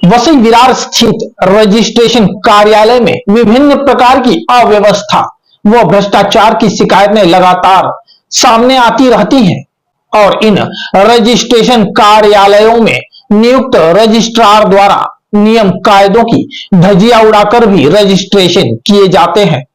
वसई विरार स्थित रजिस्ट्रेशन कार्यालय में विभिन्न प्रकार की अव्यवस्था व भ्रष्टाचार की शिकायतें लगातार सामने आती रहती हैं और इन रजिस्ट्रेशन कार्यालयों में नियुक्त रजिस्ट्रार द्वारा नियम कायदों की धज्जियां उड़ाकर भी रजिस्ट्रेशन किए जाते हैं।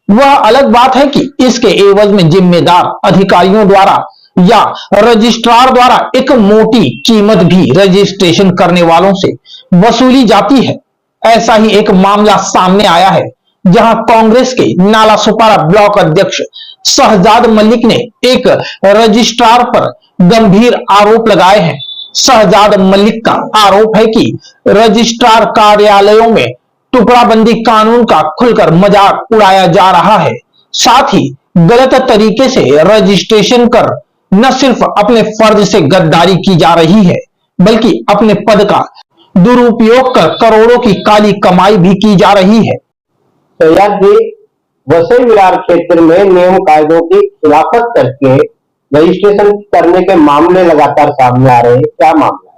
वह अलग बात है कि इसके एवज में जिम्मेदार अधिकारियों द्वारा या रजिस्ट्रार द्वारा एक मोटी कीमत भी रजिस्ट्रेशन करने वालों से वसूली जाती है। ऐसा ही एक मामला सामने आया है जहां कांग्रेस के नाला सुपारा ब्लॉक अध्यक्ष शहजाद मलिक ने एक रजिस्ट्रार पर गंभीर आरोप लगाए हैं। शहजाद मलिक का आरोप है कि रजिस्ट्रार कार्यालयों में टुकड़ाबंदी कानून का खुलकर मजाक उड़ाया जा रहा है। साथ ही गलत तरीके से रजिस्ट्रेशन कर न सिर्फ अपने फर्ज से गद्दारी की जा रही है बल्कि अपने पद का दुरुपयोग कर करोड़ों की काली कमाई भी की जा रही है। सैयद जी, वसई विरार क्षेत्र में नियम कायदों की खिलाफत करके रजिस्ट्रेशन करने के मामले लगातार सामने आ रहे हैं, क्या मामला है?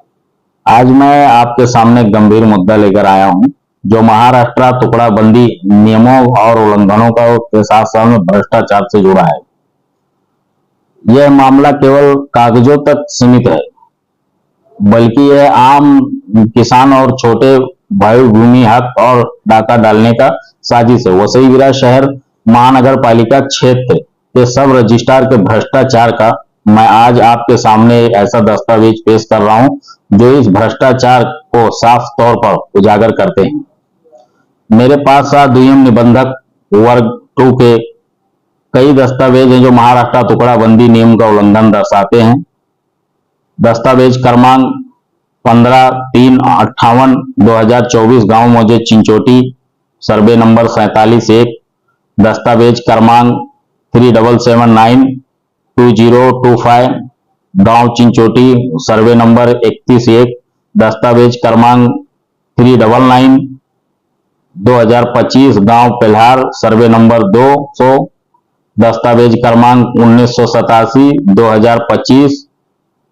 आज मैं आपके सामने गंभीर मुद्दा लेकर आया हूं जो महाराष्ट्र टुकड़ाबंदी नियमों और उल्लंघनों के साथ साथ में भ्रष्टाचार से जुड़ा है। यह मामला केवल कागजों तक सीमित है बल्कि यह आम किसान और छोटे भाई भूमि हक और डाका डालने का साजिश है। वसई विरार शहर महानगर पालिका क्षेत्र के सब रजिस्ट्रार के भ्रष्टाचार का मैं आज आपके सामने ऐसा दस्तावेज पेश कर रहा हूं जो इस भ्रष्टाचार को साफ तौर पर उजागर करते हैं। मेरे पास दुय्यम निबंधक वर्ग 2 के कई दस्तावेज हैं जो महाराष्ट्र टुकड़ाबंदी नियम का उल्लंघन दर्शाते हैं। दस्तावेज क्रमांक 15/3/58/2024 गांव मौजे चिंचोटी सर्वे नंबर 47-1, दस्तावेज क्रमांक 3779/2025 गांव चिंचोटी सर्वे नंबर 31-1, दस्तावेज क्रमांक 399/2025 गांव पेल्हार सर्वे नंबर 200, दस्तावेज क्रमांक 1987/2025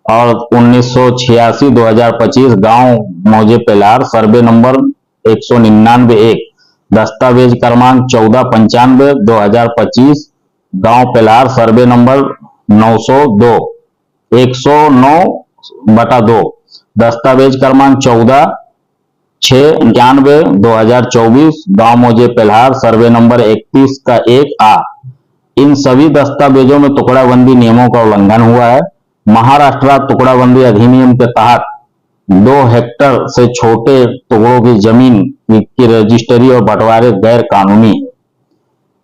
और 1986/2025 गांव मौजे पेल्हार सर्वे नंबर 199-1, दस्तावेज क्रमांक 1495/2025 गांव पेल्हार सर्वे नंबर 902 109/2, दस्तावेज क्रमांक 14/6/91/2024 गांव मौजे पेल्हार सर्वे नंबर 31 का 1A। इन सभी दस्तावेजों में टुकड़ाबंदी नियमों का उल्लंघन हुआ है। महाराष्ट्र टुकड़ाबंदी अधिनियम के तहत 2 हेक्टेयर से छोटे टुकड़ों की जमीन की रजिस्ट्री और बंटवारे गैर कानूनी है,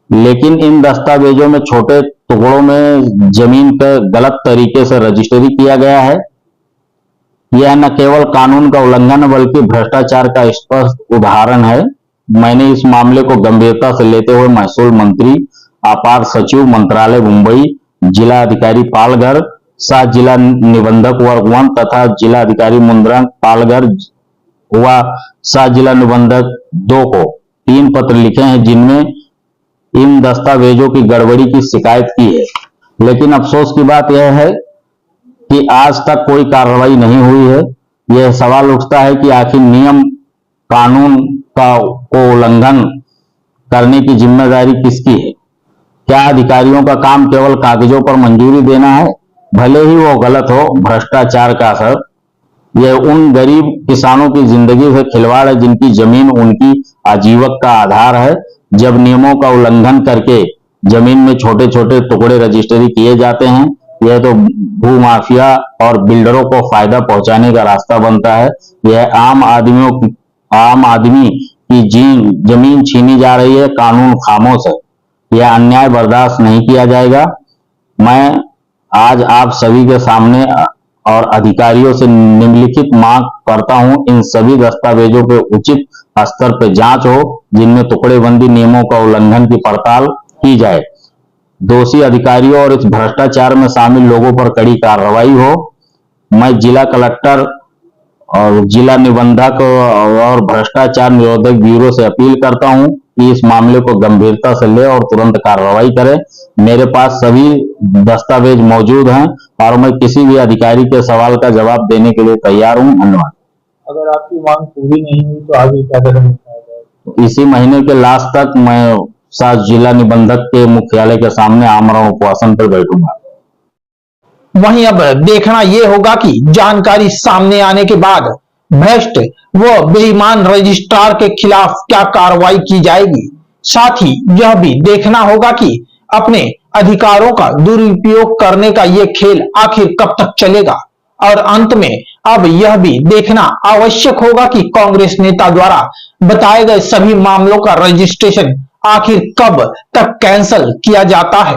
लेकिन इन दस्तावेजों में छोटे टुकड़ों में जमीन पर गलत तरीके से रजिस्ट्री किया गया है। यह न केवल कानून का उल्लंघन बल्कि भ्रष्टाचार का स्पष्ट उदाहरण है। मैंने इस मामले को गंभीरता से लेते हुए महसूल मंत्री, अपार सचिव मंत्रालय मुंबई, जिला अधिकारी पालघर, सह जिला निबंधक वर्ग 1 तथा जिला अधिकारी मुंद्रा पालघर व सह जिला निबंधक 2 को 3 पत्र लिखे हैं जिनमें इन दस्तावेजों की गड़बड़ी की शिकायत की है। लेकिन अफसोस की बात यह है कि आज तक कोई कार्रवाई नहीं हुई है। यह सवाल उठता है कि आखिर नियम कानून को उल्लंघन करने की जिम्मेदारी किसकी है? क्या अधिकारियों का काम केवल कागजों पर मंजूरी देना है, भले ही वो गलत हो? भ्रष्टाचार का असर यह उन गरीब किसानों की जिंदगी से खिलवाड़ है जिनकी जमीन उनकी आजीविका का आधार है। जब नियमों का उल्लंघन करके जमीन में छोटे छोटे टुकड़े रजिस्ट्री किए जाते हैं, यह तो भूमाफिया और बिल्डरों को फायदा पहुंचाने का रास्ता बनता है। यह आम आदमी की जमीन छीनी जा रही है। कानून खामोश है। यह अन्याय बर्दाश्त नहीं किया जाएगा। मैं आज आप सभी के सामने और अधिकारियों से निम्नलिखित मांग करता हूं, इन सभी दस्तावेजों के उचित स्तर पर जांच हो जिनमें टुकड़ेबंदी नियमों का उल्लंघन की पड़ताल की जाए। दोषी अधिकारियों और इस भ्रष्टाचार में शामिल लोगों पर कड़ी कार्रवाई हो। मैं जिला कलेक्टर और जिला निबंधक और भ्रष्टाचार निरोधक ब्यूरो से अपील करता हूं कि इस मामले को गंभीरता से ले और तुरंत कार्रवाई करें। मेरे पास सभी दस्तावेज मौजूद हैं और मैं किसी भी अधिकारी के सवाल का जवाब देने के लिए तैयार हूं। धन्यवाद। अगर आपकी मांग पूरी नहीं हुई तो आगे क्या कदम उठाया जाएगा? इसी महीने के लास्ट तक मैं 7 जिला निबंधक के मुख्यालय के सामने आमरण उपवासन पर बैठूंगा। वहीं अब देखना यह होगा कि जानकारी सामने आने के बाद भ्रष्ट व बेईमान रजिस्ट्रार के खिलाफ क्या कार्रवाई की जाएगी। साथ ही यह भी देखना होगा कि अपने अधिकारों का दुरुपयोग करने का यह खेल आखिर कब तक चलेगा। और अंत में अब यह भी देखना आवश्यक होगा कि कांग्रेस नेता द्वारा बताए गए सभी मामलों का रजिस्ट्रेशन आखिर कब तक कैंसिल किया जाता है।